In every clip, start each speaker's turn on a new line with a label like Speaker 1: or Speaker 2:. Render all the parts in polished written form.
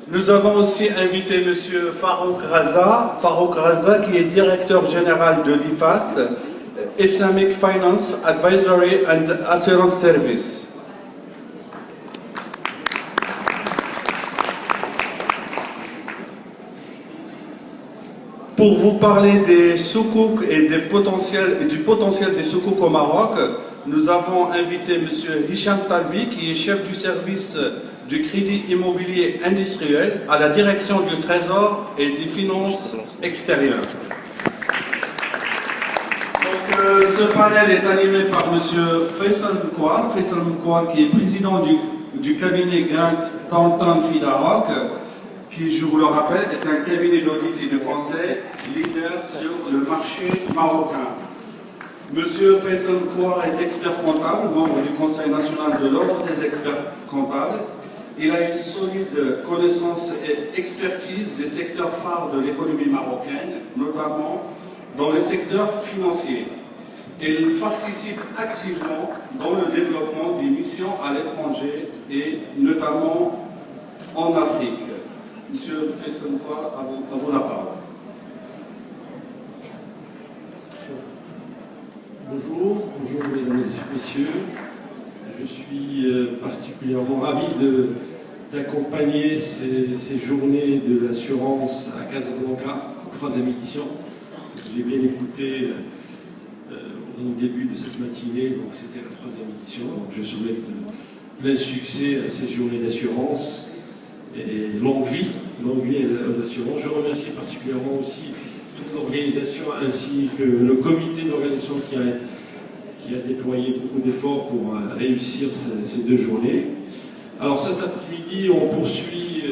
Speaker 1: Nous avons aussi invité M. Farouk Raza, qui est directeur général de l'IFAS, Islamic Finance Advisory and Assurance Service. Pour vous parler des soukouks et du potentiel des soukouks au Maroc, nous avons invité M. Hicham Talbi, qui est chef du service du crédit immobilier industriel à la direction du Trésor et des finances extérieures. Donc, ce panel est animé par M. Faisal Mkwa, qui est président du cabinet Grant Thornton Fidarock, qui, je vous le rappelle, est un cabinet d'audit et de conseil leader sur le marché marocain. Monsieur Faisal Mkwa est expert comptable, membre du Conseil national de l'Ordre des experts comptables. Il a une solide connaissance et expertise des secteurs phares de l'économie marocaine, notamment dans le secteur financier. Il participe activement dans le développement des missions à l'étranger et notamment en Afrique. Monsieur Faisal Mkwa, à vous la parole.
Speaker 2: Bonjour mesdames et messieurs. Je suis particulièrement ravi d'accompagner ces journées de l'assurance à Casablanca, 3e édition. J'ai bien écouté au début de cette matinée, donc c'était la 3e édition. Donc je souhaite plein succès à ces journées d'assurance et longue vie à l'assurance. Je remercie particulièrement aussi toute l'organisation ainsi que le comité d'organisation qui a déployé beaucoup d'efforts pour réussir ces 2 journées. Alors cet après-midi, on poursuit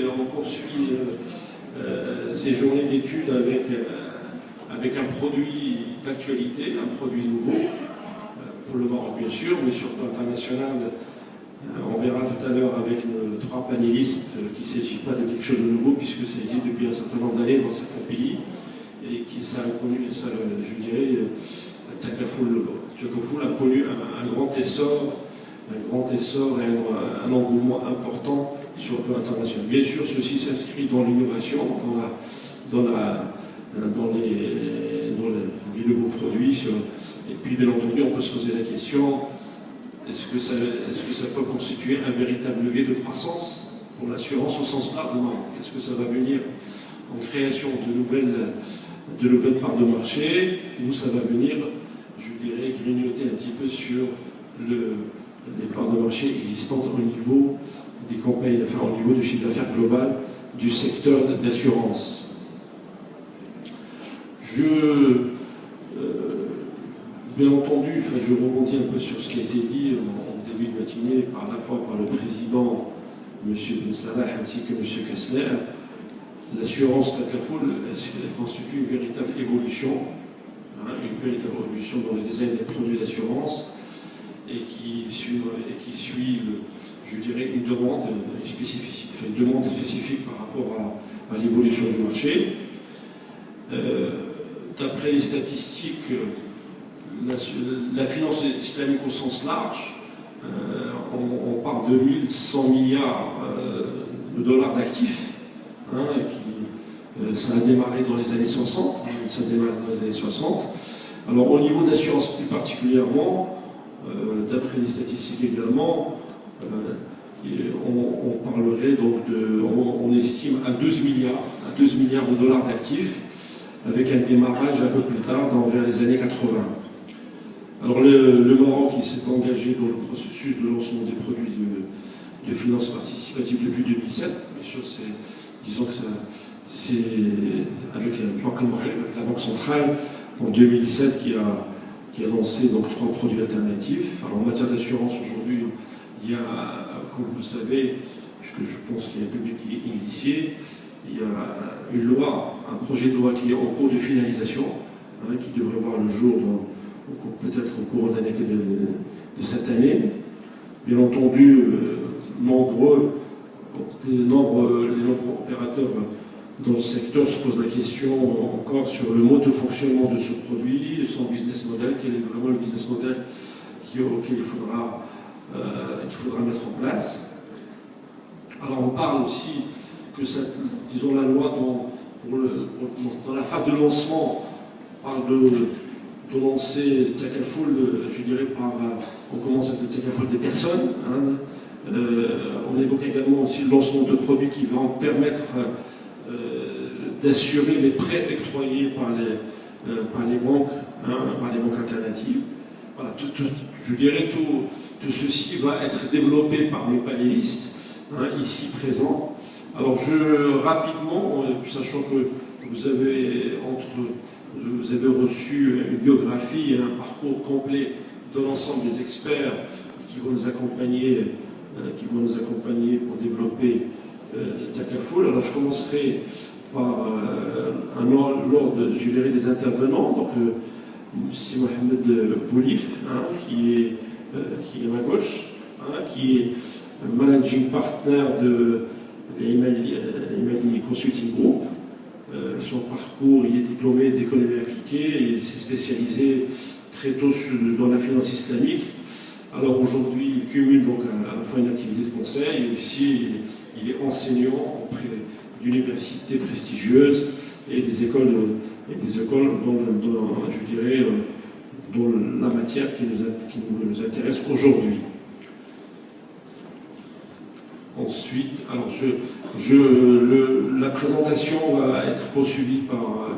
Speaker 2: ces journées d'études avec un produit d'actualité, un produit nouveau, pour le Maroc bien sûr, mais sur le plan international. On verra tout à l'heure avec nos 3 panélistes qu'il ne s'agit pas de quelque chose de nouveau, puisque ça existe depuis un certain nombre d'années dans certains pays, et qui ça a connu, je dirais, Takafoul a connu un grand essor et un engouement important sur le plan international. Bien sûr, ceci s'inscrit dans l'innovation, dans les nouveaux produits. Et puis, bien entendu, on peut se poser la question, est-ce que ça peut constituer un véritable levier de croissance pour l'assurance au sens large au Maroc? Est-ce que ça va venir en création de nouvelles parts de marché, ou ça va venir, je dirais, grignoter un petit peu sur les parts de marché existantes au niveau des campagnes, enfin au niveau du chiffre d'affaires global du secteur d'assurance. Bien entendu, je rebondis un peu sur ce qui a été dit en début de matinée, à la fois par le président, M. Ben Salah, ainsi que M. Kessler. L'assurance Takafoul constitue une véritable évolution, dans le design des produits d'assurance et qui suit, je dirais, une demande spécifique par rapport à l'évolution du marché. D'après les statistiques, la finance islamique au sens large, on parle de 1100 milliards de dollars d'actifs. Ça a démarré dans les années 60. Alors au niveau de l'assurance plus particulièrement, d'après les statistiques également, on parlerait donc on estime à 12 milliards de dollars d'actifs, avec un démarrage un peu plus tard, vers les années 80. Alors le Maroc, il s'est engagé dans le processus de lancement des produits de finances participatives depuis 2007. Bien sûr, disons que c'est avec la Banque centrale en 2007 qui a lancé donc 3 produits alternatifs. Alors en matière d'assurance aujourd'hui, il y a, comme vous le savez, puisque je pense qu'il y a un public qui est initié, il y a une loi, un projet de loi qui est en cours de finalisation, qui devrait voir le jour peut-être au cours de cette année. Bien entendu, les nombreux opérateurs dans le secteur se posent la question encore sur le mode de fonctionnement de ce produit, son business model, quel est vraiment le business model auquel il faudra mettre en place. Alors on parle aussi que ça, disons, la loi dans la phase de lancement parle de lancer Takaful, je dirais, on commence avec le Takaful des personnes. Hein. On évoque également aussi le lancement de produits qui vont permettre d'assurer les prêts octroyés par les banques, hein, par les banques alternatives. Voilà, je dirais tout ceci va être développé par mes panélistes, hein, ici présents. Alors rapidement, sachant que vous avez reçu une biographie et un parcours complet de l'ensemble des experts qui vont nous accompagner, pour développer Takaful. Alors je commencerai par un ordre, je dirais, des intervenants. Donc c'est Mohamed Boulif, hein, qui est à ma gauche, hein, qui est managing partner de l'Emali Consulting Group. Son parcours, il est diplômé d'économie appliquée et il s'est spécialisé très tôt dans la finance islamique. Alors aujourd'hui, il cumule donc à la fois une activité de conseil et aussi il est enseignant auprès d'universités prestigieuses et des écoles dont je dirais, dans la matière qui nous intéresse aujourd'hui. Ensuite, alors la présentation va être poursuivie par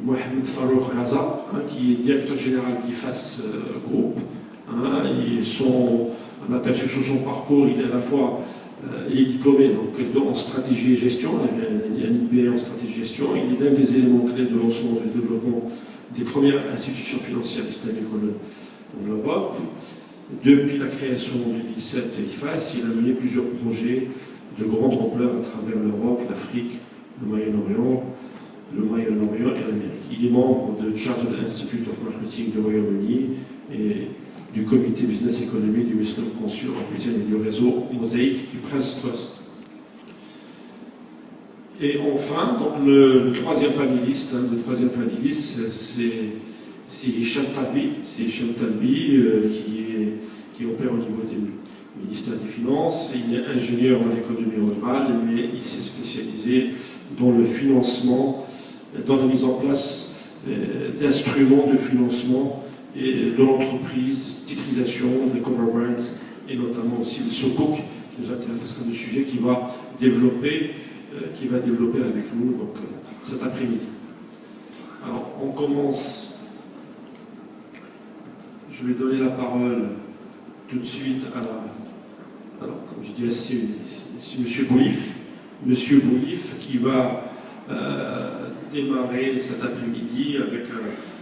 Speaker 2: Mohamed Farouk Raza, hein, qui est directeur général d'IFAS Group. Hein, on a aperçu sur son parcours, il est à la fois il est diplômé donc, en stratégie et gestion, il a un MBA en stratégie et gestion, il est l'un des éléments clés de lancement et de développement des premières institutions financières islamiques en Europe. Depuis la création en 2017 de l'IFAS, il a mené plusieurs projets de grande ampleur à travers l'Europe, l'Afrique, le Moyen-Orient et l'Amérique. Il est membre de Chartered Institute of Marketing du Royaume-Uni et du comité business économique du Muslim Council européen et du réseau Mosaïque du Prince Trust. Et enfin, donc le troisième panéliste, c'est Hicham Talbi, qui opère au niveau du ministère des Finances. Il est ingénieur en économie rurale, mais il s'est spécialisé dans le financement, dans la mise en place d'instruments de financement et de l'entreprise, titrisation, des governments, et notamment aussi le Sukuk, qui nous intéressera du sujet, qui va développer avec nous donc, cet après-midi. Alors, on commence. Je vais donner la parole tout de suite alors, comme je disais, c'est M. Boulif. M. Boulif qui va démarrer cet après-midi avec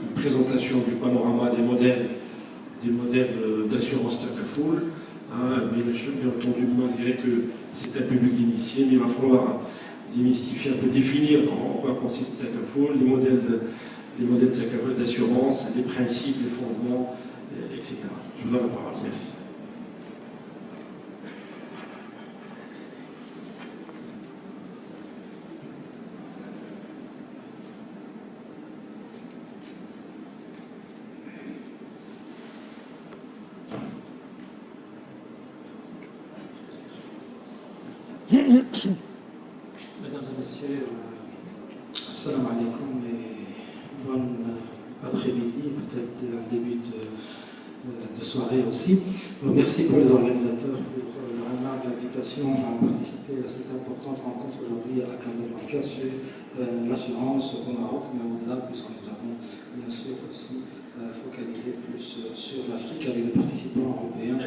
Speaker 2: une présentation du panorama des modèles d'assurance Takaful. Hein, bien entendu, malgré que c'est un public d'initiés, mais il va falloir démystifier un peu, définir en quoi consiste Takaful, les modèles de Takaful d'assurance, les principes, les fondements, etc. Je vous donne la parole. Merci.
Speaker 3: Mesdames et messieurs, assalamu alaikum et bon après-midi, peut-être un début de soirée aussi. Donc, merci pour les organisateurs pour leur invitation à participer à cette importante rencontre aujourd'hui à Casablanca sur l'assurance au Maroc, mais au-delà, puisque nous avons bien sûr aussi focalisé plus sur l'Afrique avec des participants européens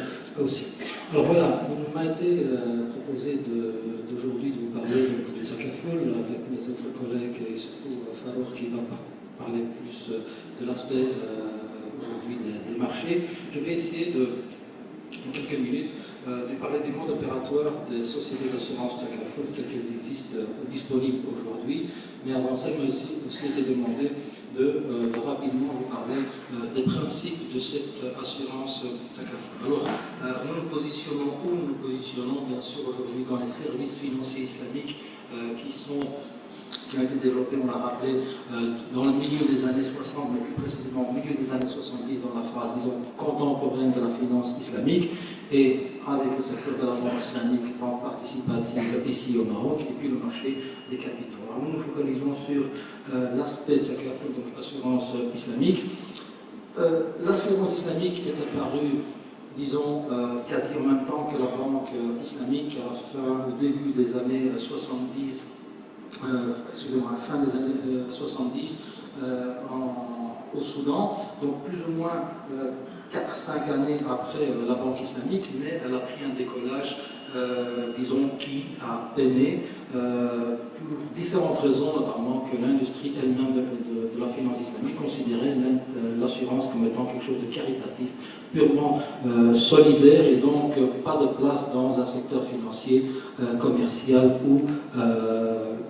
Speaker 3: aussi. Alors voilà, il m'a été proposé d'aujourd'hui de vous parler de Takaful avec mes autres collègues et surtout Farouk qui va parler plus de l'aspect aujourd'hui des marchés. Je vais essayer en quelques minutes de parler des modes opératoires des sociétés d'assurance Takaful telles qu'elles existent disponibles aujourd'hui. Mais avant ça, il m'a aussi été demandé de rapidement vous parler des principes de cette assurance Takaful. Alors, nous nous positionnons bien sûr aujourd'hui dans les services financiers islamiques qui ont été développés, on l'a rappelé, dans le milieu des années 60, mais plus précisément au milieu des années 70, dans la phase, disons, contemporaine de la finance islamique. Et avec le secteur de la banque islamique, banque participative ici au Maroc, et puis le marché des capitaux. Alors nous nous focalisons sur l'aspect de cette assurance islamique. L'assurance islamique est apparue, disons, quasi en même temps que la banque islamique au début des années 70, fin des années 70 au Soudan, donc plus ou moins 4-5 années après la banque islamique, mais elle a pris un décollage, disons, qui a peiné pour différentes raisons, notamment que l'industrie elle-même de la finance islamique considérait l'assurance comme étant quelque chose de caritatif, purement solidaire, et donc pas de place dans un secteur financier commercial ou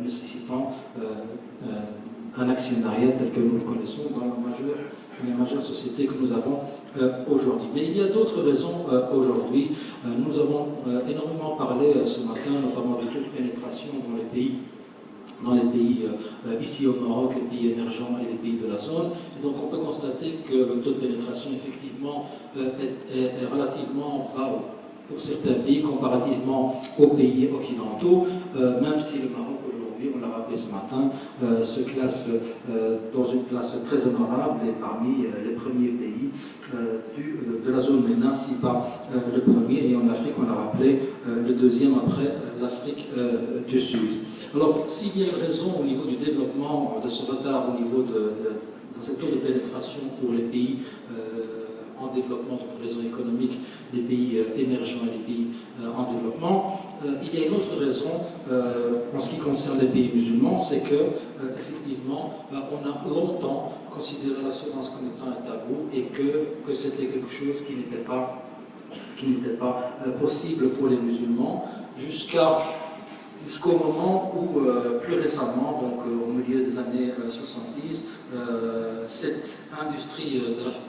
Speaker 3: nécessitant un actionnariat tel que nous le connaissons dans les majeures sociétés que nous avons aujourd'hui. Mais il y a d'autres raisons aujourd'hui. Nous avons énormément parlé ce matin, notamment du taux de pénétration dans les pays ici au Maroc, les pays émergents et les pays de la zone. Et donc on peut constater que le taux de pénétration effectivement est relativement bas pour certains pays comparativement aux pays occidentaux, même si le Maroc aujourd'hui, on l'a rappelé ce matin, se classe dans une place très honorable et parmi les premiers pays de la zone MENA, si pas le premier, et en Afrique, on l'a rappelé, le deuxième après l'Afrique du Sud. Alors, s'il y a une raison au niveau du développement de ce retard au niveau dans cette taux de pénétration pour les pays en développement, donc raison économique des pays émergents et des pays en développement, il y a une autre raison en ce qui concerne les pays musulmans, c'est que effectivement on a longtemps considéré l'assurance comme étant un tabou et que c'était quelque chose qui n'était pas possible pour les musulmans jusqu'au moment où, plus récemment, donc au milieu des années 70, cette industrie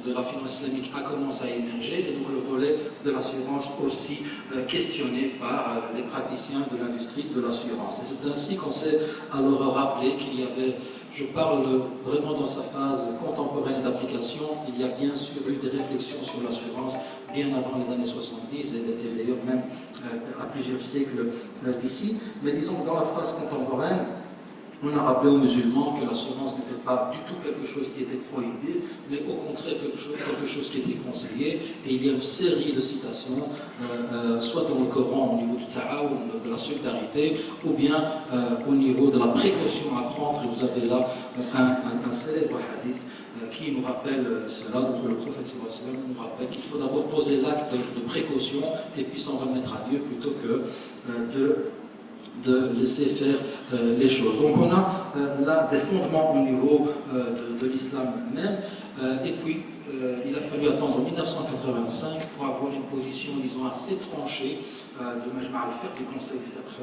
Speaker 3: de la finance islamique a commencé à émerger, et donc le volet de l'assurance aussi questionné par les praticiens de l'industrie de l'assurance. Et c'est ainsi qu'on s'est alors rappelé qu'il y avait, je parle vraiment dans sa phase contemporaine d'application, il y a bien sûr eu des réflexions sur l'assurance bien avant les années 70 et d'ailleurs même à plusieurs siècles d'ici. Mais disons que dans la phase contemporaine, on a rappelé aux musulmans que l'assurance n'était pas du tout quelque chose qui était prohibé, mais au contraire quelque chose qui était conseillé. Et il y a une série de citations, soit dans le Coran au niveau du ta'awun, de la solidarité, ou bien au niveau de la précaution à prendre. Et vous avez là un célèbre hadith qui nous rappelle cela. Donc le prophète nous rappelle qu'il faut d'abord poser l'acte de précaution et puis s'en remettre à Dieu plutôt que de laisser faire les choses. Donc on a là des fondements au niveau de l'islam même, et puis il a fallu attendre 1985 pour avoir une position, disons, assez tranchée du Majma' al-Fiqh, du Conseil du fiqh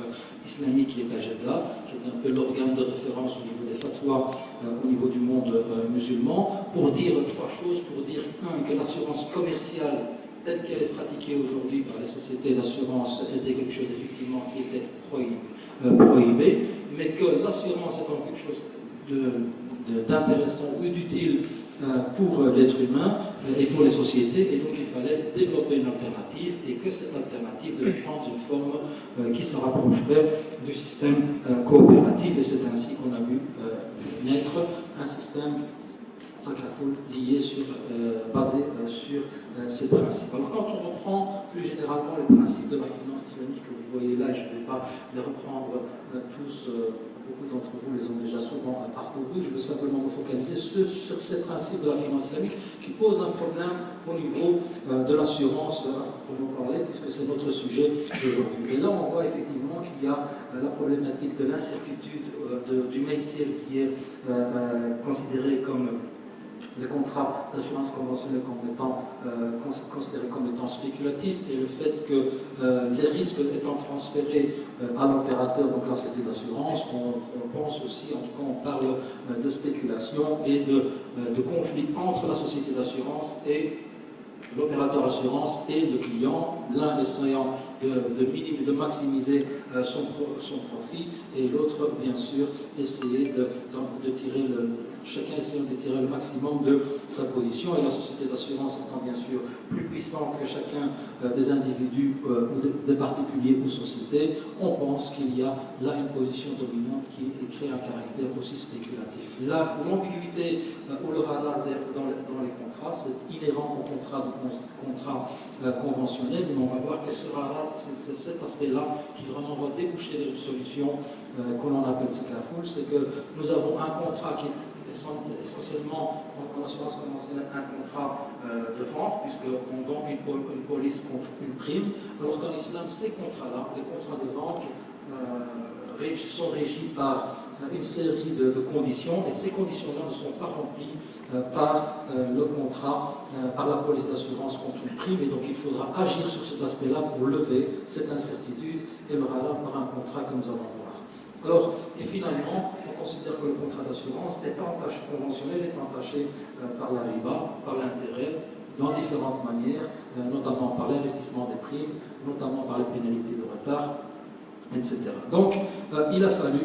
Speaker 3: islamique qui est à Jeddah, qui est un peu l'organe de référence au niveau des fatwas au niveau du monde musulman, pour dire trois choses. Pour dire, que l'assurance commerciale telle qu'elle est pratiquée aujourd'hui par les sociétés d'assurance était quelque chose effectivement qui était prohibé, mais que l'assurance étant quelque chose d'intéressant ou d'utile pour l'être humain et pour les sociétés, et donc il fallait développer une alternative, et que cette alternative devait prendre une forme qui se rapprocherait du système coopératif, et c'est ainsi qu'on a vu naître un système basé sur ces principes. Alors quand on reprend plus généralement les principes de la finance islamique que vous voyez là, je ne vais pas les reprendre tous, beaucoup d'entre vous les ont déjà souvent parcourus, je veux simplement me focaliser sur ces principes de la finance islamique qui posent un problème au niveau de l'assurance, pour nous parler, puisque c'est notre sujet d'aujourd'hui. Et là on voit effectivement qu'il y a la problématique de l'incertitude du maïsir qui est considéré comme les contrats d'assurance conventionnelle comme étant considérés comme étant spéculatifs, et le fait que les risques étant transférés à l'opérateur, donc la société d'assurance, on pense aussi, en tout cas on parle de spéculation et de conflit entre la société d'assurance et l'opérateur assurance et le client, l'un essayant de maximiser son profit, et l'autre bien sûr essayer de tirer chacun essayant de tirer le maximum de sa position, et la société d'assurance étant bien sûr plus puissante que chacun des individus ou des particuliers ou sociétés, on pense qu'il y a là une position dominante qui crée un caractère aussi spéculatif. L'ambiguïté ou le radar dans les contrats, c'est inhérent au contrat conventionnel, mais on va voir que ce radar, c'est cet aspect-là qui vraiment va déboucher vers une solution que l'on appelle Tzakafoul, c'est que nous avons un contrat qui est essentiellement en assurance conventionnelle un contrat de vente, puisqu'on vend une police contre une prime, alors qu'en islam, ces contrats-là, les contrats de vente, sont régis par une série de conditions, et ces conditions-là ne sont pas remplies par le contrat, par la police d'assurance contre une prime, et donc il faudra agir sur cet aspect-là pour lever cette incertitude et le radar par un contrat que nous allons voir. Alors, et finalement, on considère que le contrat d'assurance est entaché, conventionnel, est entaché par la riba, par l'intérêt, dans différentes manières, notamment par l'investissement des primes, notamment par les pénalités de retard, etc. Donc, il a fallu,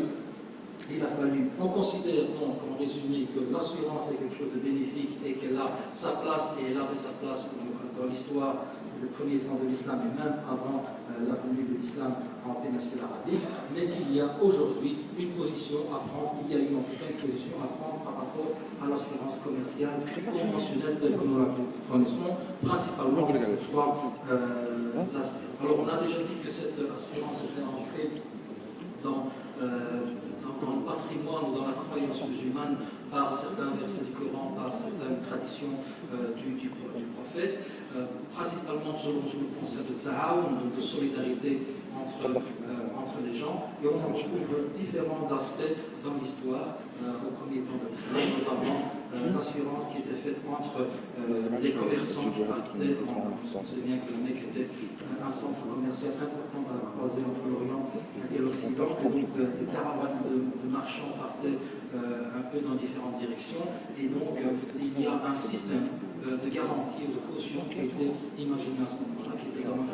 Speaker 3: on considère donc en résumé que l'assurance est quelque chose de bénéfique et qu'elle a sa place, et elle avait sa place dans l'histoire des premiers temps de l'islam et même avant la venue de l'islam en péninsule arabique, mais qu'il y a aujourd'hui une position à prendre, il y a eu en tout cas une position à prendre par rapport à l'assurance commerciale conventionnelle telle que nous la connaissons, principalement avec ces trois aspects. Alors on a déjà dit que cette assurance était ancrée dans le patrimoine ou dans la croyance musulmane par certains versets du Coran, par certaines traditions du prophète, principalement selon le concept de ta'awun, donc de solidarité entre les gens, et on retrouve différents aspects dans l'histoire au premier temps de l'islam, notamment l'assurance qui était faite entre les commerçants qui partaient, on sait bien que le Mecque était un centre commercial important dans la croisée entre l'Orient et l'Occident, et donc des caravanes de marchands partaient un peu dans différentes directions, et donc il y a un système de garantie ou de caution qui a été imaginé à ce moment-là, qui était vraiment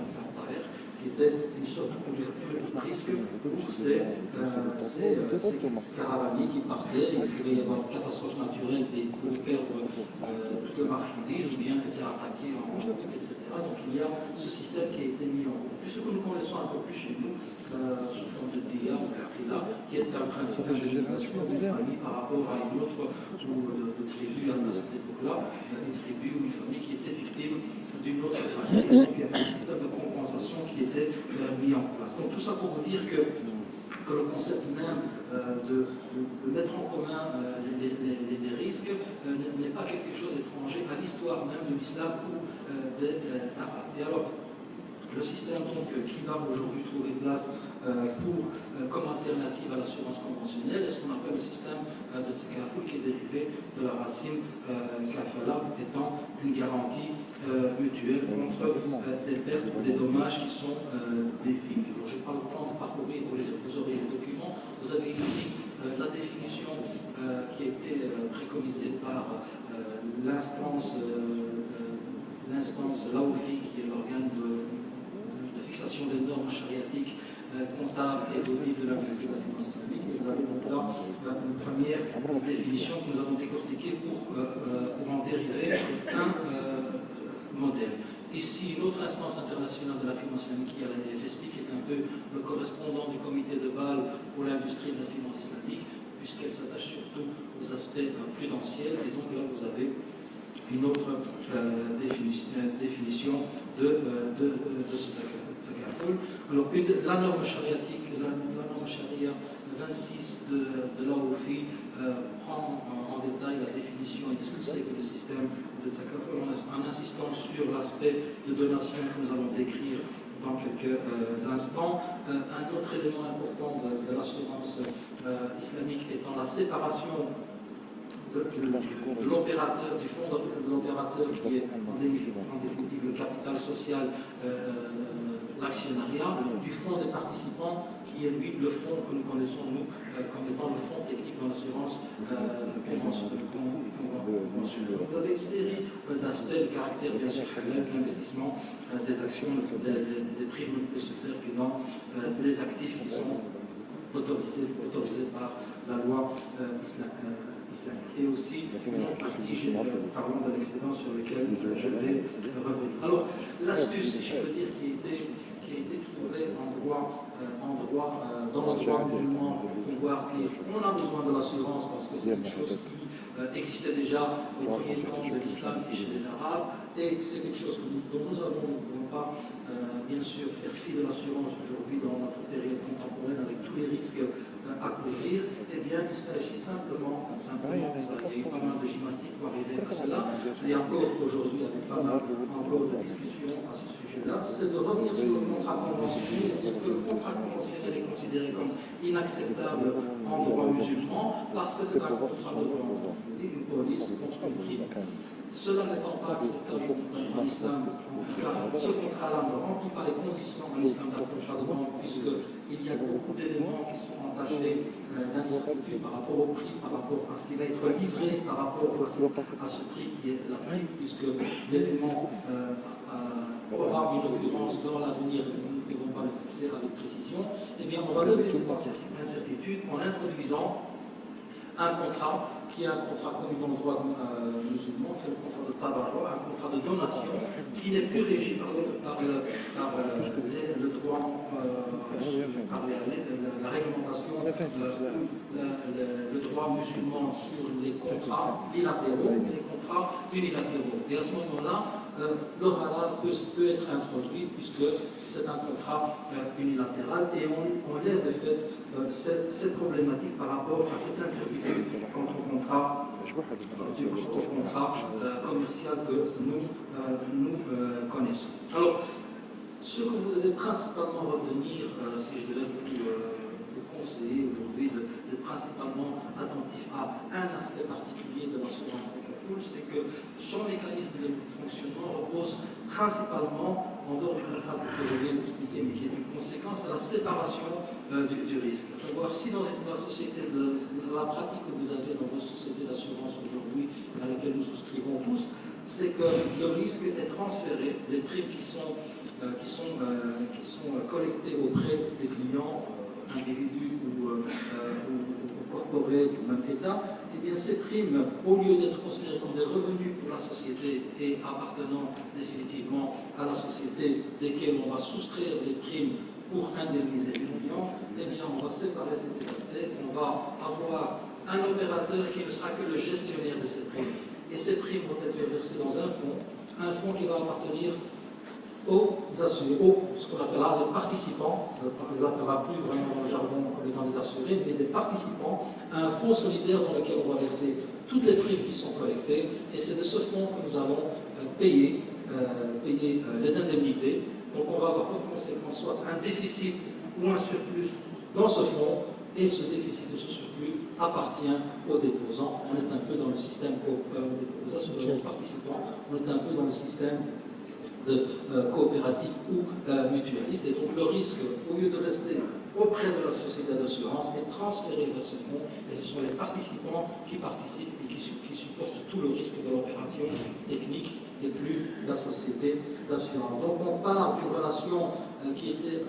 Speaker 3: qui était une sorte de couverture de risque pour ces caravaniers qui partaient. Il pouvait y avoir une catastrophe naturelle et ils pouvaient perdre toutes les marchandises ou bien étaient attaqués en route, etc. Donc il y a ce système qui a été mis en route. Puis ce que nous connaissons un peu plus chez nous, sous forme de dia ou kafila, qui est un principe d'indemnisation d'une famille par rapport à une autre de tribu à cette époque-là, une tribu ou une famille qui était victime d'une autre famille. Et donc il y avait un système de compensation qui était mis en place. Donc tout ça pour vous dire que le concept même de mettre en commun les risques n'est pas quelque chose d'étranger à l'histoire même de l'islam ou des Arabes. Et alors, le système donc, qui va aujourd'hui trouver place comme alternative à l'assurance conventionnelle est ce qu'on appelle le système de Tzakafoul, qui est dérivé de la racine kafala, étant une garantie mutuelle contre des pertes ou des dommages qui sont définis. Je n'ai pas le temps de parcourir, vous aurez les documents. Vous avez ici la définition qui a été préconisée par l'instance Laoufi, qui est l'organe de fixation des normes chariatiques comptables et d'audit de l'industrie de la finance islamique. Et vous avez donc là une première définition que nous avons décortiquée pour en dériver un modèle. Ici, une autre instance internationale de la finance islamique, qui est la FSP, qui est un peu le correspondant du comité de Bâle pour l'industrie de la finance islamique, puisqu'elle s'attache surtout aux aspects prudentiels. Et donc là, vous avez une autre définition de ce Tzakafoul. Alors, la norme chariatique, la norme charia 26 de l'AOFI prend en détail la définition et ce que c'est que le système de Tzakafoul, en insistant sur l'aspect de donation que nous allons décrire dans quelques instants. Un autre élément important de l'assurance islamique étant la séparation de l'opérateur, du fonds de l'opérateur qui est en définitive le capital social, l'actionnariat, du fonds des participants qui est lui le fonds que nous connaissons nous comme étant le fonds technique de l'assurance conventionnelle. Vous avez une série d'aspects de caractère bien sûr l'investissement des actions, des primes ne peut se faire que dans des actifs qui sont autorisés par la loi islamique. Et aussi une autre partie, parlons de l'excédent sur lequel je vais revenir. Alors, l'astuce, si je peux dire, qui a été trouvée dans le droit musulman, pouvoir dire on a besoin de l'assurance parce que c'est quelque chose qui existait déjà au premier temps de l'islam et chez les Arabes, et c'est quelque chose dont nous ne pouvons pas, bien sûr, faire fi de l'assurance aujourd'hui dans notre période contemporaine avec tous les risques à couvrir. Eh bien, il s'agit simplement, il y a eu pas mal de gymnastique pour arriver à cela, et encore aujourd'hui, avec pas mal encore de discussions à ce sujet-là, c'est de revenir sur le contrat conventionnel, dire que le contrat conventionnel est considéré comme inacceptable en droit musulman parce que c'est un contrat de vente d'une police contre une prime. Cela n'étant pas acceptable en islam, en tout cas, ce contrat-là ne remplit pas les conditions en islam d'un contrat de vente, puisqu'il y a beaucoup d'éléments qui sont entachés d'incertitude par rapport au prix, par rapport à ce qui va être livré, par rapport à ce prix qui est la prime, puisque l'élément aura une occurrence dans l'avenir, nous ne pouvons pas le fixer avec précision. Eh bien, on va lever cette incertitude en introduisant un contrat qui est un contrat connu dans le droit musulman, qui est le contrat de tzabaro, un contrat de donation qui n'est plus régi par le droit, par la réglementation, le droit musulman sur les contrats bilatéraux et les contrats unilatéraux. Et à ce moment-là, le halal peut être introduit puisque c'est un contrat unilatéral et on lève de fait cette problématique par rapport à cette incertitude quant au contrat commercial que nous connaissons. Alors, ce que vous devez principalement retenir, si je devais vous conseiller aujourd'hui d'être principalement attentif à un aspect particulier de l'assurance Takafoul, c'est que son mécanisme de fonctionnement repose principalement, en dehors du contrat que je viens d'expliquer, mais qui est une conséquence, à la séparation du risque. À savoir, si dans la société, la pratique que vous avez dans vos sociétés d'assurance aujourd'hui, à laquelle nous souscrivons tous, c'est que le risque est transféré, les primes qui sont collectées auprès des clients, individus ou corporels du même État, eh bien ces primes, au lieu d'être considérées comme des revenus pour la société et appartenant définitivement à la société desquelles on va soustraire les primes pour indemniser les clients, eh bien on va séparer cette égalité, on va avoir un opérateur qui ne sera que le gestionnaire de ces primes. Et ces primes vont être versées dans un fonds qui va appartenir aux assurés, ce qu'on appellera des participants, on ne les appellera plus vraiment dans le jargon comme étant des assurés, mais des participants à un fonds solidaire dans lequel on va verser toutes les primes qui sont collectées, et c'est de ce fonds que nous allons payer les indemnités. Donc on va avoir comme conséquence soit un déficit ou un surplus dans ce fonds, et ce déficit ou ce surplus appartient aux déposants. On est un peu dans le système, aux assureurs, aux participants, on est un peu dans le système de coopératif ou mutualiste. Et donc le risque, au lieu de rester auprès de la société d'assurance, est transféré vers ce fonds, et ce sont les participants qui participent et qui supportent tout le risque de l'opération technique et plus la société d'assurance. Donc on parle d'une relation qui était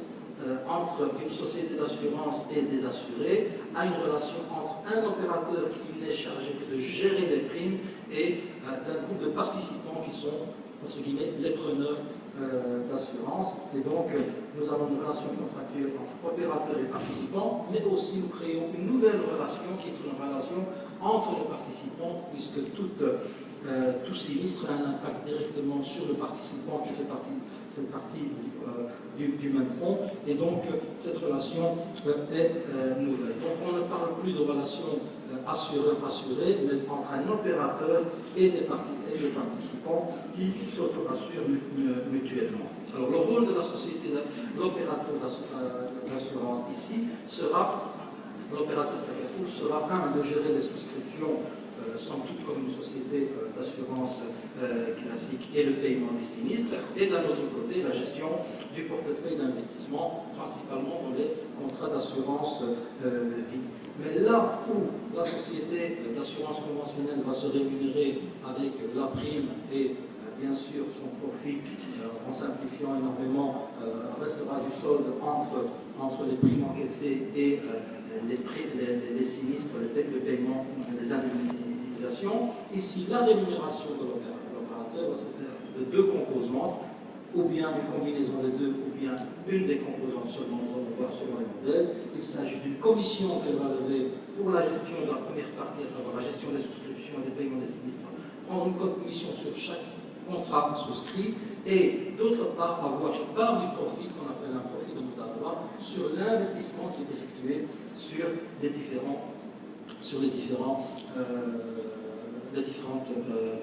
Speaker 3: entre une société d'assurance et des assurés à une relation entre un opérateur qui n'est chargé que de gérer les primes et d'un groupe de participants qui sont, entre guillemets, les preneurs d'assurance. Et donc, nous avons une relation contractuelle entre opérateurs et participants, mais aussi nous créons une nouvelle relation qui est une relation entre les participants, puisque tout sinistre a un impact directement sur le participant qui fait partie du même fonds, et donc cette relation est nouvelle. Donc on ne parle plus de relation assureur-assuré, mais entre un opérateur et des participants qui s'auto-assurent mutuellement. Alors le rôle de la société d'opérateur d'assurance ici sera, l'opérateur Takafoul sera un de gérer les souscriptions sans doute comme une société d'assurance classique et le paiement des sinistres, et d'un autre côté la gestion du portefeuille d'investissement, principalement dans les contrats d'assurance vie. Mais là où la société d'assurance conventionnelle va se rémunérer avec la prime et bien sûr son profit, en simplifiant énormément, restera du solde entre les primes encaissées et les sinistres, le paiement des indemnisations. Ici, la rémunération de l'opérateur va se faire de deux composantes, ou bien une combinaison des deux, ou bien une des composantes seulement, nous allons voir selon les modèles. Il s'agit d'une commission qu'elle va lever pour la gestion de la première partie, à savoir la gestion des souscriptions et des paiements des sinistres, prendre une commission sur chaque contrat souscrit, et d'autre part avoir une part du profit, qu'on appelle un profit de Moudaraba, sur l'investissement qui est effectué sur les différentes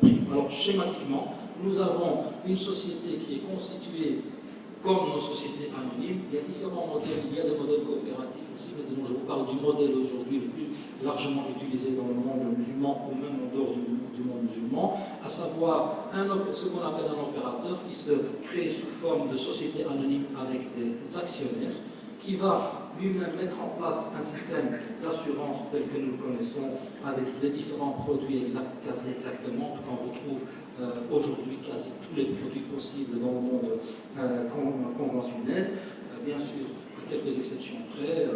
Speaker 3: primes. Alors schématiquement, nous avons une société qui est constituée comme nos sociétés anonymes. Il y a différents modèles, il y a des modèles coopératifs aussi, mais je vous parle du modèle aujourd'hui le plus largement utilisé dans le monde musulman ou même en dehors du monde musulman, à savoir ce qu'on appelle un opérateur qui se crée sous forme de société anonyme avec des actionnaires, qui va lui-même mettre en place un système d'assurance tel que nous le connaissons, avec les différents produits quasi exactement, qu'on retrouve aujourd'hui quasi tous les produits possibles dans le monde conventionnel, bien sûr, à quelques exceptions près,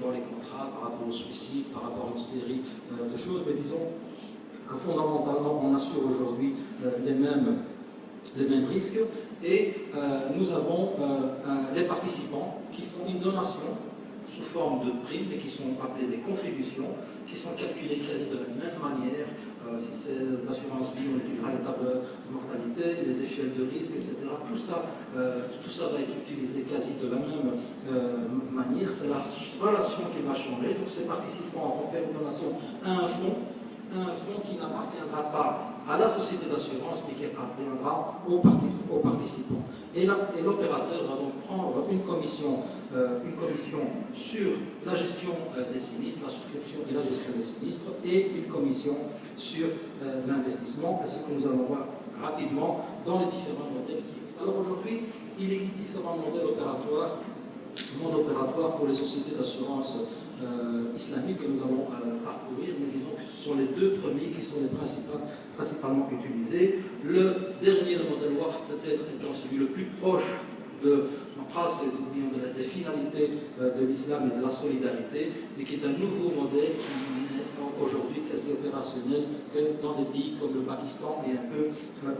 Speaker 3: dans les contrats, par rapport au suicide, par rapport à une série de choses, mais disons que fondamentalement, on assure aujourd'hui les mêmes risques. Et nous avons les participants qui font une donation sous forme de primes, et qui sont appelées des contributions, qui sont calculées quasi de la même manière. Si c'est l'assurance vie, on étudiera les tables de mortalité, les échelles de risque, etc. Tout ça va être utilisé quasi de la même manière. C'est la relation qui va changer. Donc ces participants vont faire une donation à un fonds qui n'appartiendra pas à la société d'assurance, mais qui appartiendra aux participants. Et l'opérateur va donc prendre une commission sur la gestion des sinistres, la souscription et la gestion des sinistres, et une commission sur l'investissement, ce que nous allons voir rapidement dans les différents modèles qui existent. Alors aujourd'hui, il existe différents modèles opératoires, monde opératoire pour les sociétés d'assurance islamiques que nous allons parcourir, mais disons que ce sont les deux premiers qui sont les principalement utilisés. Le dernier, le modèle WAF, peut-être étant celui le plus proche de des finalités de l'islam et de la solidarité, mais qui est un nouveau modèle qui est aujourd'hui quasi opérationnel que dans des pays comme le Pakistan et un peu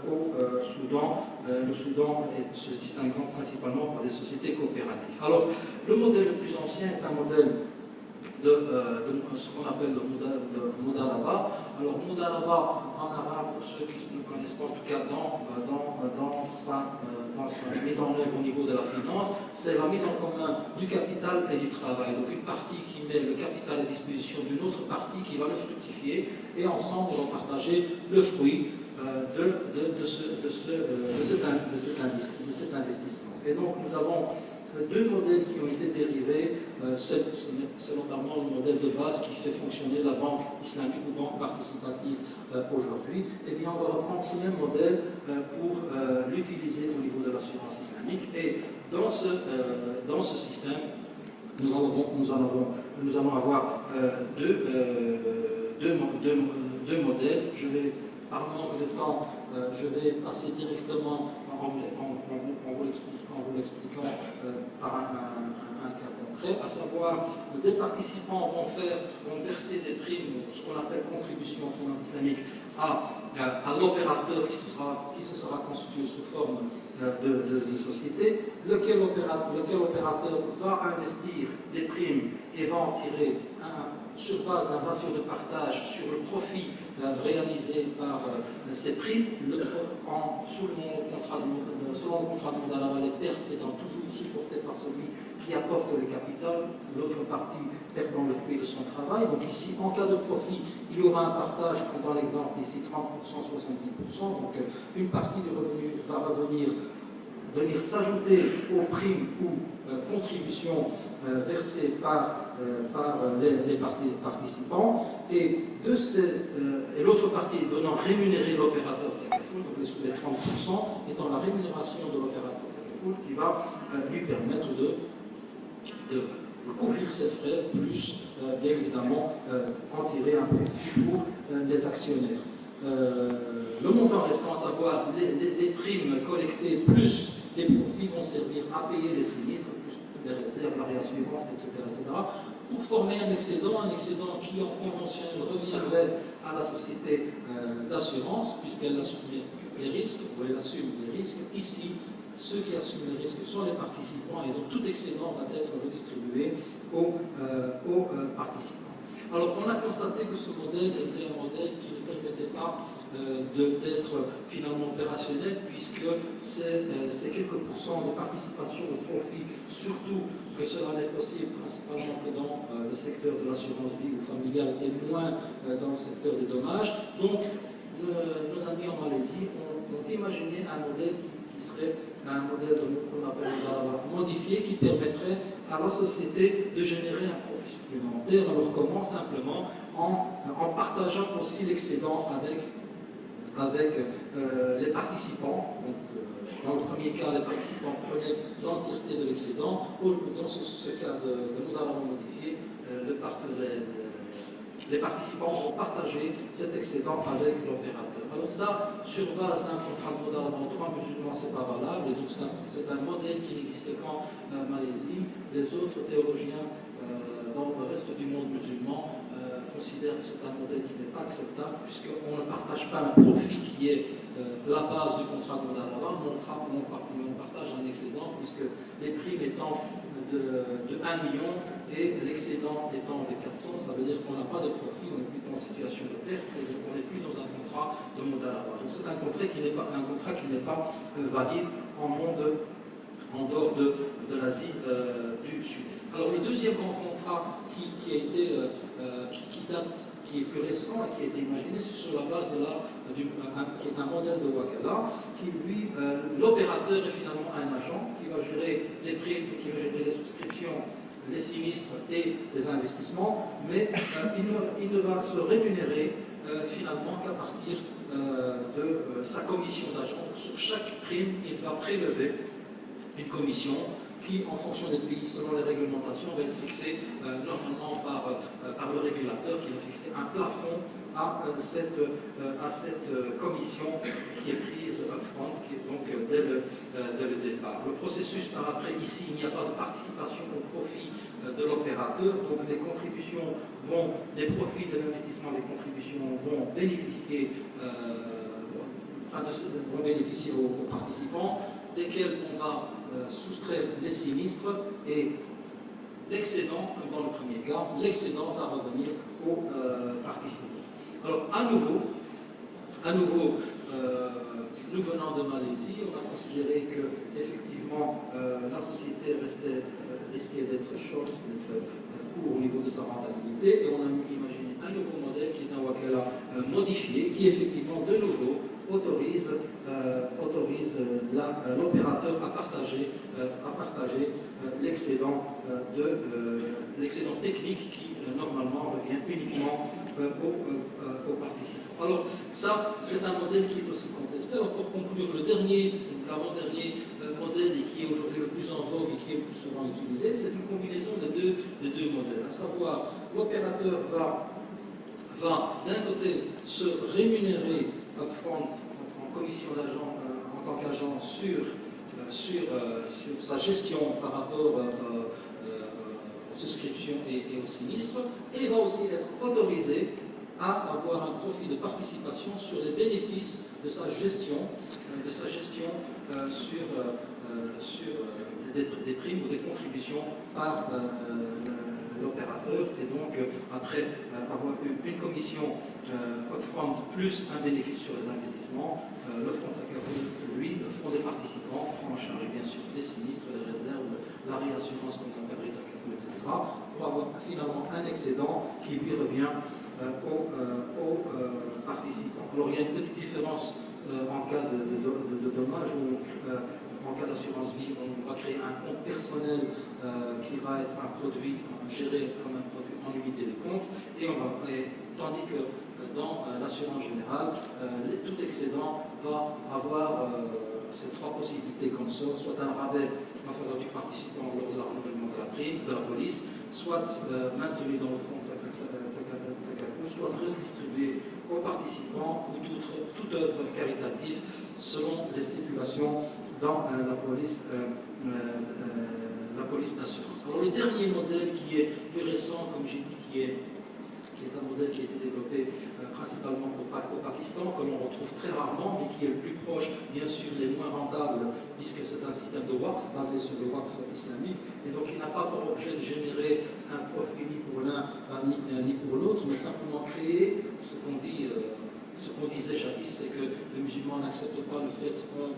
Speaker 3: au Soudan, le Soudan se distinguant principalement par des sociétés coopératives. Alors, le modèle le plus ancien est un modèle de ce qu'on appelle le Moudaraba. Alors, Moudaraba, en arabe, pour ceux qui ne connaissent pas, en tout cas dans sa mise en œuvre au niveau de la finance, c'est la mise en commun du capital et du travail. Donc, une partie qui met le capital à disposition d'une autre partie qui va le fructifier, et ensemble, on va partager le fruit de cet investissement. Et donc, nous avons deux modèles qui ont été dérivés. C'est notamment le modèle de base qui fait fonctionner la banque islamique ou banque participative aujourd'hui. Eh bien, on va reprendre ce même modèle pour l'utiliser au niveau de l'assurance islamique. Et dans ce système, nous allons avoir deux modèles. Je vais, par manque de temps, je vais passer directement en vous l'expliquant par un cas concret, à savoir que des participants vont verser des primes, ce qu'on appelle contribution en finance islamique, à l'opérateur qui se sera constitué sous forme de société, lequel opérateur va investir les primes et va en tirer sur base d'un ratio de partage sur le profit réalisé par ces primes, selon le contrat de Moudaraba, les pertes étant toujours supportées par celui qui apporte le capital, l'autre partie perdant le fruit de son travail. Donc ici, en cas de profit, il y aura un partage, comme dans l'exemple ici, 30%, 70%. Donc une partie du revenu va venir s'ajouter aux primes ou contributions versées par les participants, et l'autre partie venant rémunérer l'opérateur Zakatoul, donc les 30% étant la rémunération de l'opérateur Zakatoul qui va lui permettre de couvrir ses frais, plus bien évidemment en tirer un profit pour les actionnaires. Le montant restant, à savoir les primes collectées plus les profits vont servir à payer les sinistres, plus les réserves, la réassurance, etc., pour former un excédent qui en conventionnel reviendrait à la société d'assurance, puisqu'elle assume les risques, ou elle assume les risques. Ici, ceux qui assument les risques sont les participants, et donc tout excédent va être redistribué aux participants. Alors, on a constaté que ce modèle était un modèle qui ne permettait pas d'être finalement opérationnel, puisque c'est quelques pourcents de participation au profit, surtout que cela n'est possible principalement que dans le secteur de l'assurance vie ou familiale et moins dans le secteur des dommages. Donc, nos amis en Malaisie ont imaginé un modèle qui serait un modèle qu'on appelle modifié, qui permettrait à la société de générer un profit supplémentaire. Alors comment? Simplement en partageant aussi l'excédent avec les participants. Donc, dans le premier cas, les participants prenaient l'entièreté de l'excédent. Dans ce cas de modèle modifié, les participants vont partager cet excédent avec l'opérateur. Alors ça, sur base d'un contrat de modèle en droit musulman, c'est pas valable, et donc c'est un modèle qui n'existe qu'en Malaisie. Les autres théologiens dans le reste du monde musulman considèrent que c'est un modèle qui n'est pas acceptable, puisqu'on ne partage pas un profit qui est la base du contrat de modèle on partage un excédent, puisque les primes étant de 1 million et l'excédent étant de 400, ça veut dire qu'on n'a pas de profit, on est plutôt en situation de perte et donc on n'est plus dans un contrat de modèle. Donc c'est un contrat qui n'est pas valide en dehors de l'Asie du Sud-Est. Alors le deuxième contrat qui est plus récent et qui a été imaginé, c'est sur la base qui est un modèle de Wakala, qui lui, l'opérateur est finalement un agent qui va gérer les primes, qui va gérer les souscriptions, les sinistres et les investissements, mais il ne va se rémunérer finalement qu'à partir de sa commission d'agent. Sur chaque prime, il va prélever une commission qui, en fonction des pays, selon les réglementations, va être fixée normalement par le régulateur, qui va fixer un plafond à cette commission qui est prise upfront, qui est donc dès le départ. Le processus par après, ici, il n'y a pas de participation au profit de l'opérateur, donc les contributions les profits de l'investissement des contributions vont bénéficier aux participants, desquels on va soustraire les sinistres, et l'excédent, comme dans le premier cas, l'excédent va revenir aux participants. Alors, à nouveau, nous venant de Malaisie, on a considéré que effectivement la société risquait d'être short, d'être court au niveau de sa rentabilité, et on a imaginé un nouveau modèle qui est un Wakala modifié, qui effectivement de nouveau autorise l'opérateur à partager l'excédent technique qui normalement revient uniquement aux participants. Alors ça, c'est un modèle qui est aussi contesté. Alors, pour conclure, l'avant-dernier modèle et qui est aujourd'hui le plus en vogue et qui est le plus souvent utilisé, c'est une combinaison des deux modèles, à savoir l'opérateur va d'un côté se rémunérer upfront en commission d'agent en tant qu'agent sur sa gestion par rapport aux souscriptions et aux sinistres, et va aussi être autorisé à avoir un profit de participation sur les bénéfices de sa gestion sur des primes ou des contributions par l'opérateur, et donc après avoir eu une commission upfront plus un bénéfice sur les investissements, le fonds lui, le fonds des participants, prend en charge bien sûr les sinistres, les réserves, la réassurance comme on appelle, etc., pour avoir finalement un excédent qui lui revient aux participants. Alors il y a une petite différence en cas de dommage, où en cas d'assurance vie, on va créer un compte personnel qui va être un produit géré comme un produit en unité de compte, tandis que dans l'assurance générale, tout excédent va avoir ces trois possibilités comme ça, soit un rabais en faveur du participant lors de la renouvellement de la prime, de la police, soit maintenu dans le fonds de sa soit redistribué aux participants ou toute œuvre caritative selon les stipulations dans la police d'assurance. Alors le dernier modèle qui est plus récent, comme j'ai dit, qui est un modèle qui a été développé principalement au Pakistan, que l'on retrouve très rarement, mais qui est le plus proche, bien sûr, les moins rentables, puisque c'est un système de waqf basé sur le waqf islamique, et donc il n'a pas pour objet de générer un profit ni pour l'un ni pour l'autre, mais simplement créer ce qu'on disait jadis, c'est que les musulmans n'acceptent pas le fait qu'on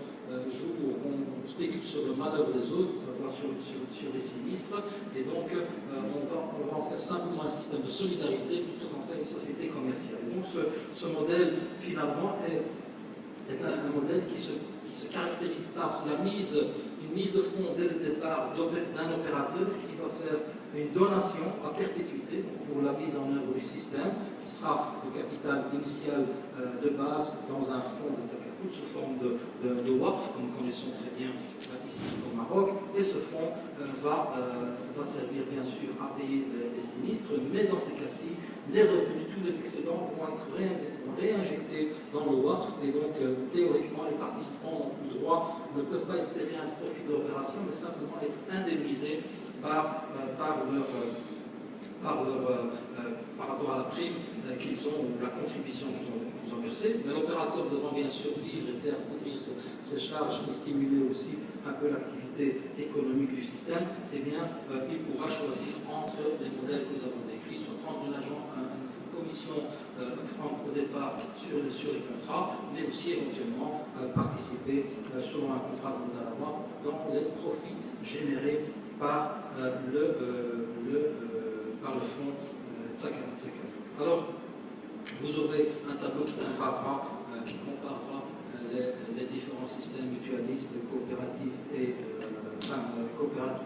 Speaker 3: joue ou qu'on spécule sur le malheur des autres, c'est-à-dire sur des sinistres, et donc on va en faire simplement un système de solidarité plutôt qu'en faire une société commerciale. Et donc ce modèle, finalement, est un modèle qui se caractérise par une mise de fonds dès le départ d'un opérateur qui va faire une donation à perpétuité pour la mise en œuvre du système, qui sera le capital initial de base dans un fonds de Zakaful sous forme de waqf, comme nous connaissons très bien ici au Maroc, et ce fonds va servir bien sûr à payer les sinistres, mais dans ces cas-ci, les revenus, tous les excédents vont être réinjectés dans le waqf, et donc théoriquement les participants ont le droit, ne peuvent pas espérer un profit de l'opération, mais simplement être indemnisés par rapport à la prime qu'ils ont ou la contribution qu'ils ont versée. Mais l'opérateur devant bien sûr vivre et faire couvrir ses charges et stimuler aussi un peu l'activité économique du système, eh bien, il pourra choisir entre les modèles que nous avons décrits, soit prendre une commission au départ sur les contrats, mais aussi éventuellement participer selon un contrat de la loi dans les profits générés par le fonds Zakaful. Alors, vous aurez un tableau qui comparera les différents systèmes mutualistes, coopératifs et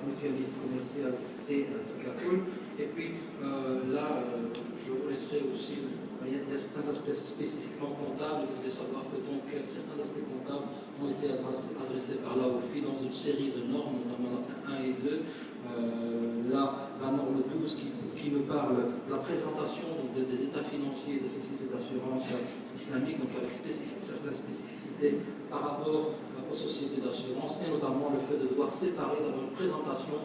Speaker 3: mutualistes commerciaux et Zakaful. Et puis là, je vous laisserai aussi. Il y a certains aspects spécifiquement comptables. Vous devez savoir que donc, certains aspects comptables ont été adressés par l'AOFI dans une série de normes, notamment la 1 et 2. La norme 12 qui nous parle de la présentation donc, des états financiers des sociétés d'assurance islamiques, donc avec certaines spécificités par rapport aux sociétés d'assurance, et notamment le fait de devoir d'avoir une présentation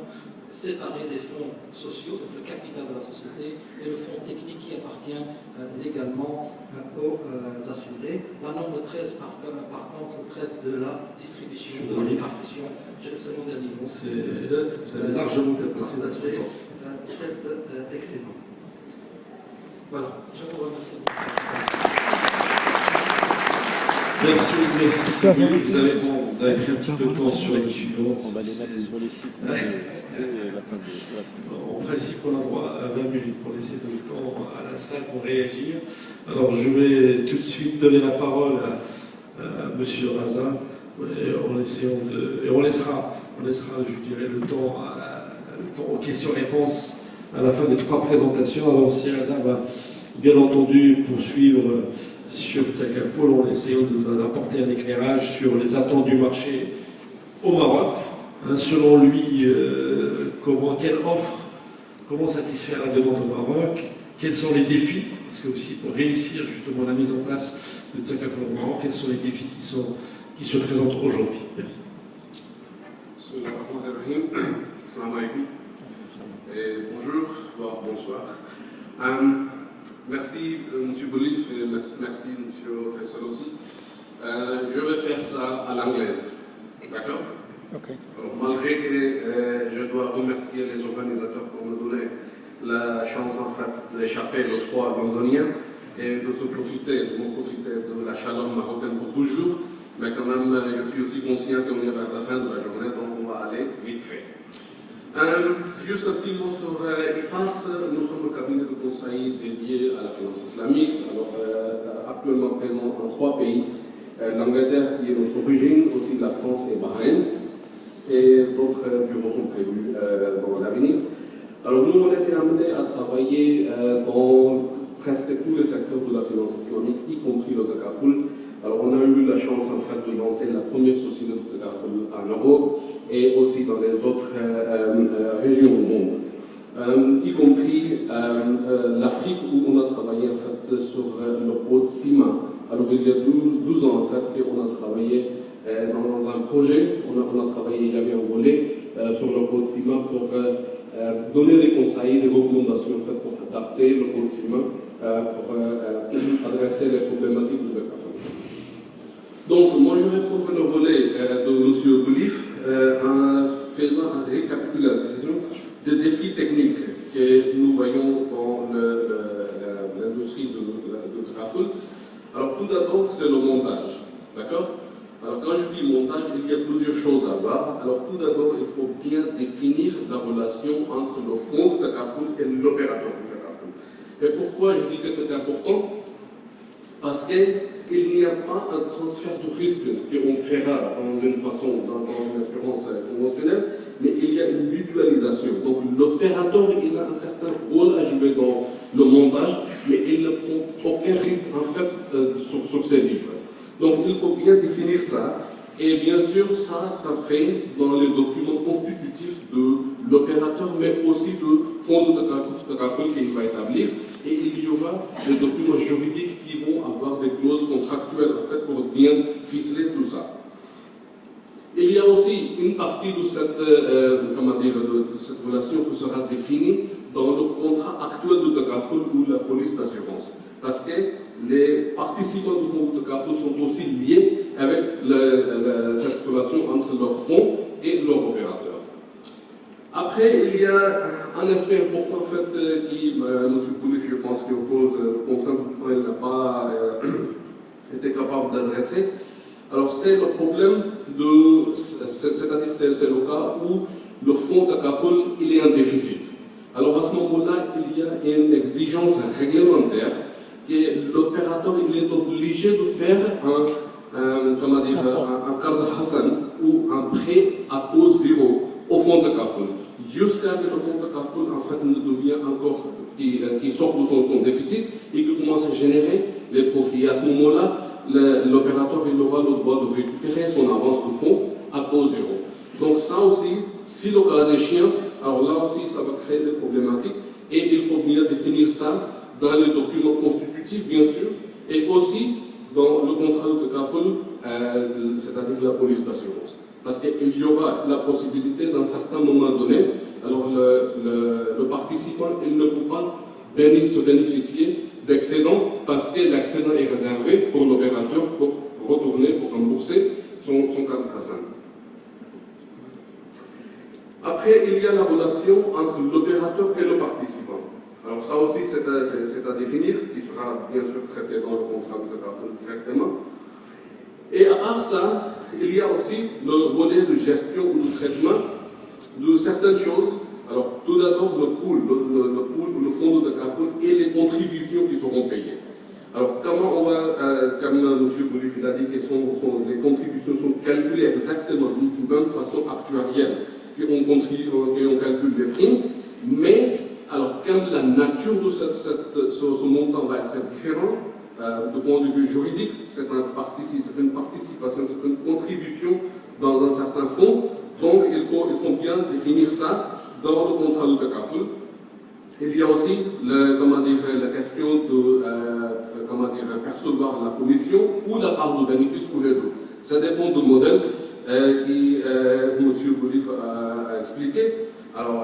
Speaker 3: séparée des fonds sociaux, donc le capital de la société, et le fonds technique qui appartient légalement aux assurés. La norme 13, par contre, traite de la distribution, de la répartition. C'est mon dernier mot.
Speaker 2: Vous avez largement dépassé
Speaker 3: cet excédent. Voilà, je vous remercie.
Speaker 2: Merci. Vous avez pris un petit peu de temps sur les suivants.
Speaker 4: On va les mettre sur le site.
Speaker 2: En principe, on a droit à 20 minutes pour laisser le temps à la salle pour réagir. Alors, je vais tout de suite donner la parole à M. Raza. Et on laissera, je dirais, le temps aux questions-réponses à la fin des 3 présentations. Alors, si Raza va bien entendu poursuivre sur Zakaful, en essayant d'apporter un éclairage sur les attentes du marché au Maroc. Selon lui, quelle offre, comment satisfaire la demande au Maroc, quels sont les défis, parce que aussi pour réussir justement la mise en place de Zakaful au Maroc, quels sont les défis qui se présentent aujourd'hui. Merci.
Speaker 5: Assalamu alaikum. Et bonjour, voire bonsoir. Merci M. Boulif et merci M. Faisal aussi. Je vais faire ça à l'anglaise. D'accord?
Speaker 4: Okay.
Speaker 5: Alors, malgré que je dois remercier les organisateurs pour me donner la chance en fait d'échapper au froid londonien et de profiter de la chaleur marocaine pour toujours, mais quand même je suis aussi conscient qu'on est vers la fin de la journée, donc on va aller vite fait. Juste un petit mot sur IFAS. Nous sommes le cabinet de conseil dédié à la finance islamique, alors actuellement présent en 3 pays, l'Angleterre qui est notre origine, aussi la France et Bahreïn, et d'autres bureaux sont prévus dans l'avenir. Alors nous, on a été amenés à travailler dans presque tous les secteurs de la finance islamique, y compris le Zakaful. Alors on a eu la chance en fait de lancer la première société de Zakaful en Europe et aussi dans les autres régions du monde, y compris l'Afrique où on a travaillé en fait sur le pôle Stima. Alors il y a 12 ans en fait qu'on a travaillé dans un projet, on a travaillé, il y avait un volet sur le code CIMA pour donner des conseils, des recommandations en fait, pour adapter le code CIMA pour adresser les problématiques de DECAFOL. Donc, moi je vais prendre le volet de M. Goulif en faisant une récapitulation des défis techniques que nous voyons dans l'industrie de DECAFOL. Alors, tout d'abord, c'est le montage. D'accord? Alors, quand je dis montage, il y a plusieurs choses à voir. Alors, tout d'abord, il faut bien définir la relation entre le fonds de DECAFOL et l'opérateur de DECAFOL. Et pourquoi je dis que c'est important? Parce qu'il n'y a pas un transfert de risque qu'on fera d'une façon dans une assurance conventionnelle, mais il y a une mutualisation. Donc l'opérateur, il a un certain rôle à jouer dans le montage, mais il ne prend aucun risque en fait sur ses livres. Donc il faut bien définir ça. Et bien sûr, ça sera fait dans les documents constitutifs de l'opérateur, mais aussi du fonds de DECAFOL qu'il va établir. Et il y aura des documents juridiques qui vont avoir des clauses contractuelles en fait, pour bien ficeler tout ça. Il y a aussi une partie de cette, de cette relation qui sera définie dans le contrat actuel de DECAFOL ou la police d'assurance. Parce que les participants du fonds de DECAFOL sont aussi liés avec cette relation entre leur fonds et leur opérateur. Après, il y a un aspect important en fait, qui, M. Goulif, je pense, qui oppose le contrat qu'il n'a pas été capable d'adresser. Alors, c'est le problème c'est-à-dire c'est le cas où le fonds DECAFOL, il est en déficit. Alors, à ce moment-là, il y a une exigence réglementaire que l'opérateur, il est obligé de faire un Qard Hassan ou un prêt à taux zéro au fonds DECAFOL. Jusqu'à ce que le fonds DECAFOL en fait ne devient encore, qui sort de son déficit et qui commence à générer les profits. Et à ce moment-là, l'opérateur il aura le droit de récupérer son avance de fonds à taux zéro. Donc ça aussi, si le cas échéant, alors là aussi ça va créer des problématiques et il faut bien définir ça dans les documents constitutifs bien sûr et aussi dans le contrat de DECAFOL, c'est-à-dire la police d'assurance. Parce qu'il y aura la possibilité, d'un certain moment donné, alors le participant, il ne peut pas se bénéficier d'excédent parce que l'excédent est réservé pour l'opérateur pour retourner, pour rembourser son Qard Hassan. Après, il y a la relation entre l'opérateur et le participant. Alors ça aussi, c'est à définir, qui sera bien sûr traité dans le contrat de DECAFOL directement. Et à part ça, il y a aussi le volet de gestion ou de traitement de certaines choses. Alors, tout d'abord, le pool, le fonds de DECAFOL et les contributions qui seront payées. Alors, comment on va, comme M. Goulif l'a dit, les contributions sont calculées exactement d'une même façon actuarielle, qu'on calcule les primes, mais, alors, comme la nature de ce montant va être différente, du point de vue juridique, c'est une participation, c'est une contribution dans un certain fonds, donc il faut bien définir ça dans le contrat de DECAFOL. Il y a aussi la question de percevoir la commission ou la part de bénéfice ou les deux. Ça dépend du modèle qui M. Goulif a expliqué. Alors,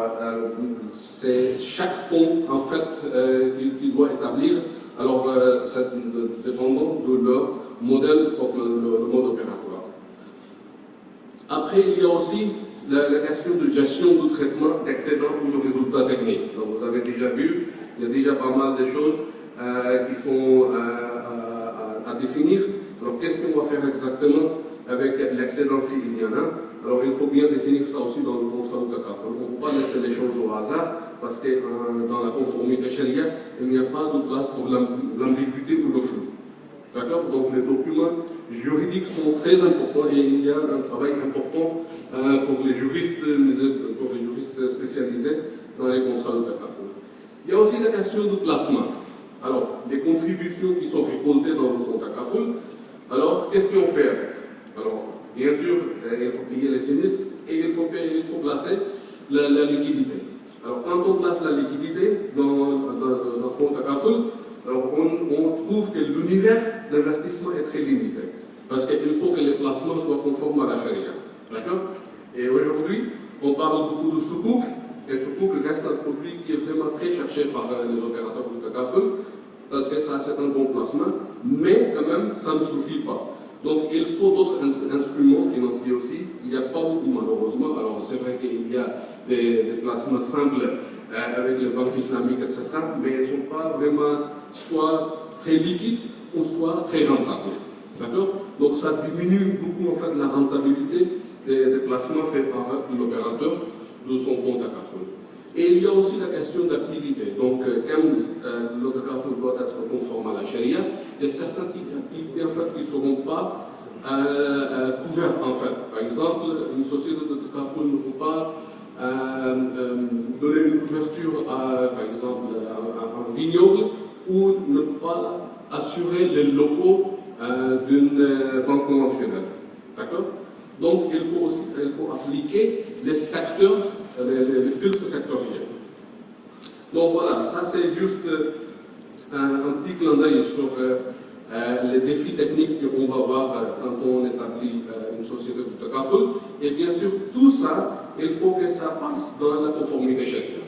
Speaker 5: c'est chaque fonds en fait qui doit établir. Alors, c'est dépendant de leur modèle, le mode opératoire. Après, il y a aussi la question de gestion du traitement d'excédents ou de résultats techniques. Donc, vous avez déjà vu, il y a déjà pas mal de choses qui sont à définir. Alors, qu'est-ce qu'on va faire exactement avec l'excédent s'il y en a? Alors, il faut bien définir ça aussi dans le contrat de DECAFOL. On ne peut pas laisser les choses au hasard, parce que dans la conformité charia, il n'y a pas de place pour l'ambiguïté ou le flou. D'accord? Donc, les documents juridiques sont très importants et il y a un travail important pour les juristes spécialisés dans les contrats de DECAFOL. Il y a aussi la question du placement. Alors, les contributions qui sont récoltées dans le fonds DECAFOL, alors, qu'est-ce qu'on fait avec? Alors, bien sûr, il faut payer les sinistres et il faut placer la liquidité. Alors, quand on place la liquidité dans le fonds DECAFOL, alors on trouve que l'univers d'investissement est très limité. Parce qu'il faut que les placements soient conformes à la charia. D'accord? Et aujourd'hui, on parle beaucoup de soukouk, et soukouk reste un produit qui est vraiment très cherché par les opérateurs de takaful, parce que ça c'est un bon placement, mais quand même, ça ne suffit pas. Donc il faut d'autres instruments financiers aussi. Il n'y a pas beaucoup malheureusement. Alors c'est vrai qu'il y a des placements simples avec les banques islamiques, etc. Mais ils ne sont pas vraiment soit très liquides ou soit très rentables. D'accord? Donc ça diminue beaucoup en fait la rentabilité des placements faits par l'opérateur de son fonds takaful. Et il y a aussi la question d'activité. Donc, comme le takaful doit être conforme à la charia, il y a certaines activités en fait, qui ne seront pas couvertes en fait. Par exemple, une société de takaful ne peut pas donner une couverture à, par exemple, à un vignoble ou ne peut pas assurer les locaux d'une banque conventionnelle. D'accord? Donc, il faut appliquer les secteurs, les filtres sectoriels. Donc voilà, ça c'est juste un petit clin d'œil sur les défis techniques qu'on va voir quand on établit une société de takaful. Et bien sûr, tout ça, il faut que ça passe dans la conformité sharia.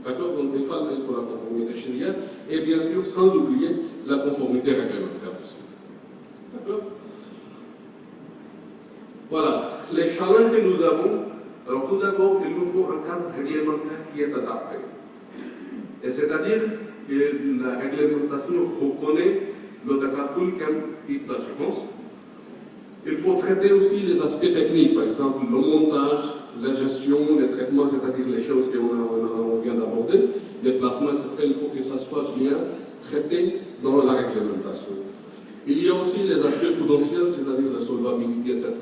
Speaker 5: D'accord? Donc il faut la conformité sharia et bien sûr, sans oublier la conformité réglementaire aussi. D'accord? Voilà, les challenges que nous avons, alors tout d'abord, il nous faut un cadre réglementaire qui est adapté. Et c'est-à-dire que la réglementation reconnaît le takaful comme type d'assurance. Il faut traiter aussi les aspects techniques, par exemple le montage, la gestion, les traitements, c'est-à-dire les choses qu'on vient d'aborder, les placements, etc. Il faut que ça soit bien traité dans la réglementation. Il y a aussi les aspects prudentiels, c'est-à-dire la solvabilité, etc.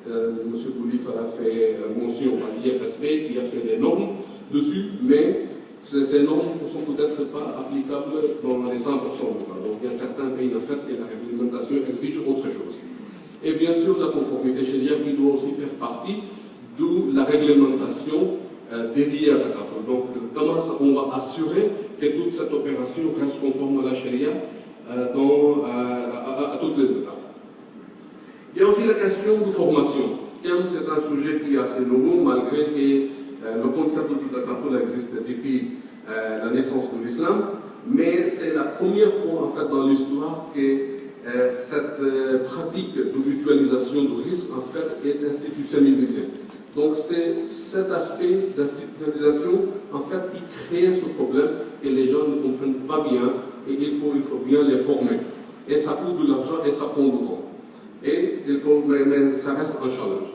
Speaker 5: M. Boulif a fait mention à l'IFSB qui a fait des normes dessus, mais ces normes ne sont peut-être pas applicables dans les 100% du cas. Donc il y a certains pays en fait que la réglementation exige autre chose. Et bien sûr la conformité sharia qui doit aussi faire partie de la réglementation dédiée à takaful. Donc comment on va assurer que toute cette opération reste conforme à la sharia à toutes les étapes. Il y a aussi la question de formation. Comme c'est un sujet qui est assez nouveau, malgré que le concept de takaful existe depuis la naissance de l'islam, mais c'est la première fois en fait dans l'histoire que cette pratique de mutualisation de risque en fait est institutionnalisée. Donc c'est cet aspect d'institutionnalisation en fait qui crée ce problème et les gens ne comprennent pas bien et il faut bien les former. Et ça coûte de l'argent et ça prend du temps. Et mais ça reste un challenge.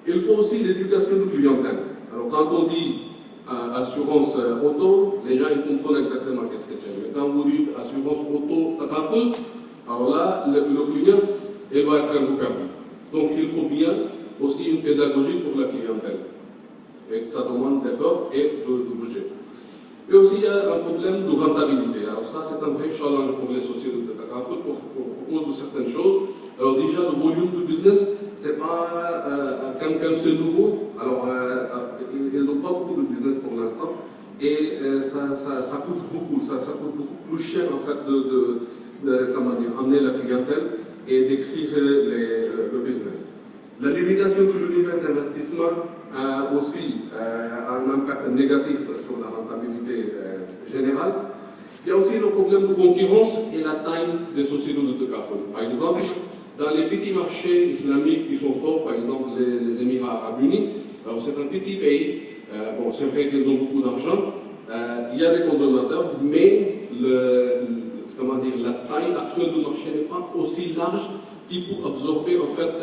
Speaker 5: Il faut aussi l'éducation de clientèle. Alors quand on dit assurance auto, les gens ils comprennent exactement qu'est-ce que c'est. Mais quand vous dites assurance auto takaful, alors là, le client il va être un peu perdu. Donc il faut bien aussi une pédagogie pour la clientèle. Et ça demande d'efforts et de budget. Et aussi il y a un problème de rentabilité. Alors ça c'est un vrai challenge pour les sociétés de takaful pour cause de certaines choses. Alors déjà, le volume de business, c'est pas comme c'est nouveau. Alors, ils n'ont pas beaucoup de business pour l'instant. Et ça coûte beaucoup. Ça coûte beaucoup plus cher, en fait, d'amener la clientèle et d'écrire le business. La limitation de l'univers d'investissement a aussi un impact négatif sur la rentabilité générale. Il y a aussi le problème de concurrence et la taille des sociétés de takaful. Par exemple, dans les petits marchés islamiques qui sont forts, par exemple les Émirats Arabes Unis, alors c'est un petit pays, bon c'est vrai qu'ils ont beaucoup d'argent, il y a des consommateurs, mais la taille actuelle du marché n'est pas aussi large qu'il peut absorber en fait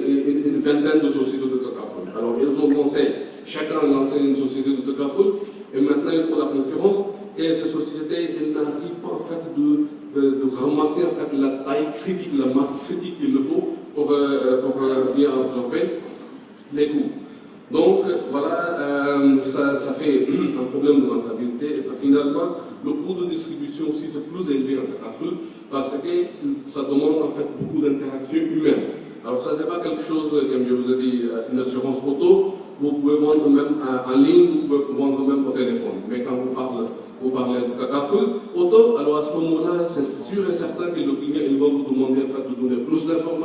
Speaker 5: une vingtaine de sociétés de takaful. Alors ils ont lancé, chacun a lancé une société de takaful, et maintenant il faut la concurrence, et ces sociétés elles n'arrivent pas en fait de ramasser en fait, la taille critique, la masse critique qu'il faut pour bien absorber les coûts. Donc voilà, ça fait un problème de rentabilité. Et finalement, le coût de distribution aussi c'est plus élevé en takaful parce que ça demande en fait beaucoup d'interactions humaines. Alors ça c'est pas quelque chose, comme je vous ai dit, une assurance auto, vous pouvez vendre même en ligne, vous pouvez vendre même au téléphone. Mais quand vous parlez de takaful auto, alors à ce moment-là, c'est sûr et certain que le client il va vous demander en fait, de donner plus d'informations.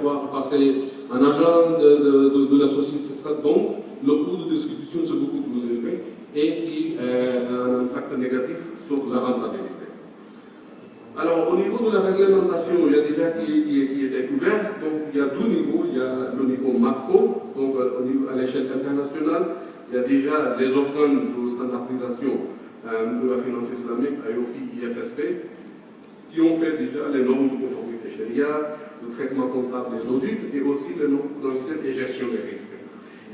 Speaker 5: voir passer un agent de la société, etc. Donc, le coût de distribution c'est beaucoup plus élevé et qui a un impact négatif sur la rentabilité. Alors, au niveau de la réglementation, il y a déjà qui est découvert. Donc, il y a deux niveaux. Il y a le niveau macro, donc à l'échelle internationale. Il y a déjà les organes de standardisation de la finance islamique, IOFI, IFSP, qui ont fait déjà les normes de conformité sharia, le traitement comptable et l'audit, et aussi les normes prudentielles et gestion des risques.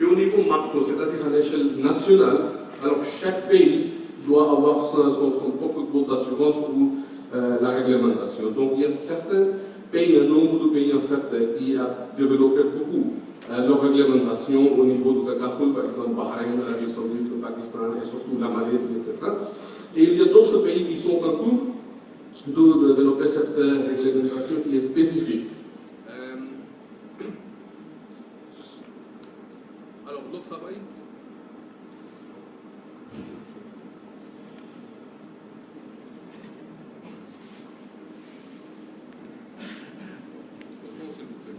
Speaker 5: Et au niveau macro, c'est-à-dire à l'échelle nationale, alors chaque pays doit avoir son propre code d'assurance ou la réglementation. Donc il y a certains pays, un nombre de pays en fait, qui a développé beaucoup leur réglementation au niveau du CACAFOL, par exemple Bahreïn, l'Arabie Saoudite, le Pakistan et surtout la Malaisie, etc. Et il y a d'autres pays qui sont en cours de développer cette réglementation qui est spécifique. Alors, le travail. Au fond, s'il vous plaît.